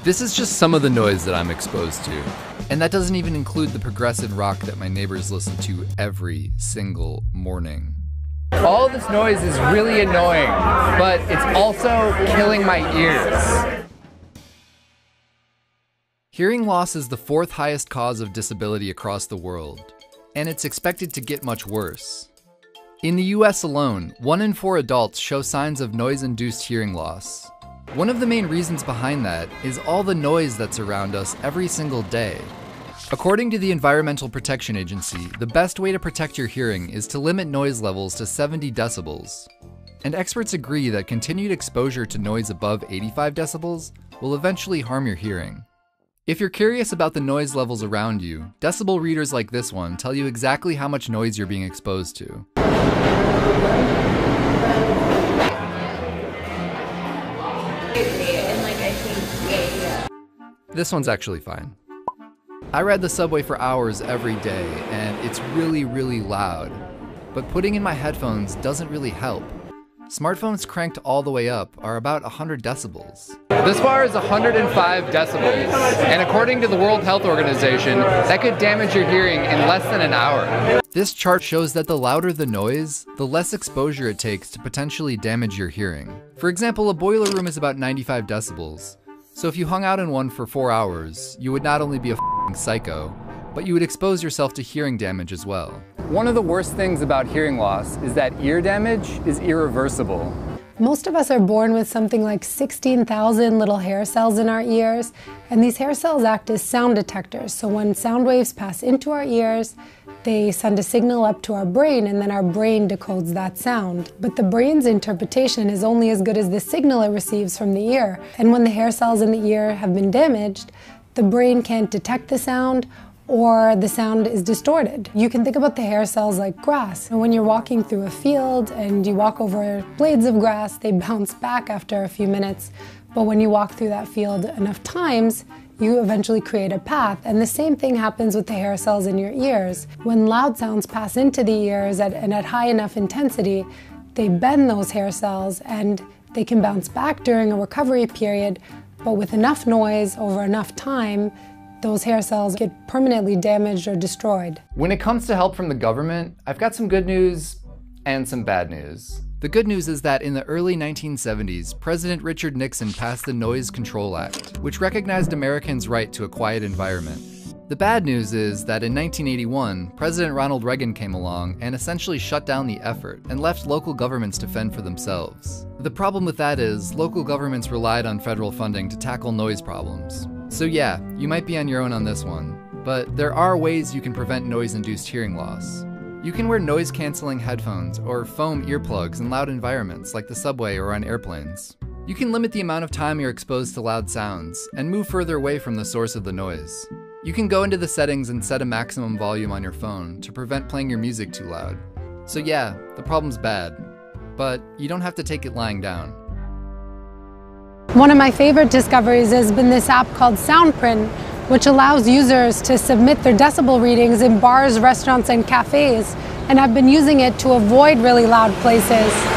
This is just some of the noise that I'm exposed to. And that doesn't even include the progressive rock that my neighbors listen to every single morning. All this noise is really annoying, but it's also killing my ears. Hearing loss is the fourth highest cause of disability across the world, and it's expected to get much worse. In the US alone, 1 in 4 adults show signs of noise-induced hearing loss. One of the main reasons behind that is all the noise that's around us every single day. According to the Environmental Protection Agency, the best way to protect your hearing is to limit noise levels to 70 decibels. And experts agree that continued exposure to noise above 85 decibels will eventually harm your hearing. If you're curious about the noise levels around you, decibel readers like this one tell you exactly how much noise you're being exposed to. This one's actually fine. I ride the subway for hours every day, and it's really, really loud. But putting in my headphones doesn't really help. Smartphones cranked all the way up are about 100 decibels. This bar is 105 decibels, and according to the World Health Organization, that could damage your hearing in less than an hour. This chart shows that the louder the noise, the less exposure it takes to potentially damage your hearing. For example, a boiler room is about 95 decibels. So if you hung out in one for 4 hours, you would not only be a f***ing psycho, but you would expose yourself to hearing damage as well. One of the worst things about hearing loss is that ear damage is irreversible. Most of us are born with something like 16,000 little hair cells in our ears, and these hair cells act as sound detectors. So when sound waves pass into our ears, they send a signal up to our brain, and then our brain decodes that sound. But the brain's interpretation is only as good as the signal it receives from the ear. And when the hair cells in the ear have been damaged, the brain can't detect the sound, or the sound is distorted. You can think about the hair cells like grass. And when you're walking through a field and you walk over blades of grass, they bounce back after a few minutes. But when you walk through that field enough times, you eventually create a path. And the same thing happens with the hair cells in your ears. When loud sounds pass into the ears and at high enough intensity, they bend those hair cells and they can bounce back during a recovery period. But with enough noise over enough time, those hair cells get permanently damaged or destroyed. When it comes to help from the government, I've got some good news and some bad news. The good news is that in the early 1970s, President Richard Nixon passed the Noise Control Act, which recognized Americans' right to a quiet environment. The bad news is that in 1981, President Ronald Reagan came along and essentially shut down the effort and left local governments to fend for themselves. The problem with that is local governments relied on federal funding to tackle noise problems. So yeah, you might be on your own on this one, but there are ways you can prevent noise-induced hearing loss. You can wear noise-canceling headphones or foam earplugs in loud environments like the subway or on airplanes. You can limit the amount of time you're exposed to loud sounds and move further away from the source of the noise. You can go into the settings and set a maximum volume on your phone to prevent playing your music too loud. So yeah, the problem's bad, but you don't have to take it lying down. One of my favorite discoveries has been this app called SoundPrint, which allows users to submit their decibel readings in bars, restaurants, and cafes. And I've been using it to avoid really loud places.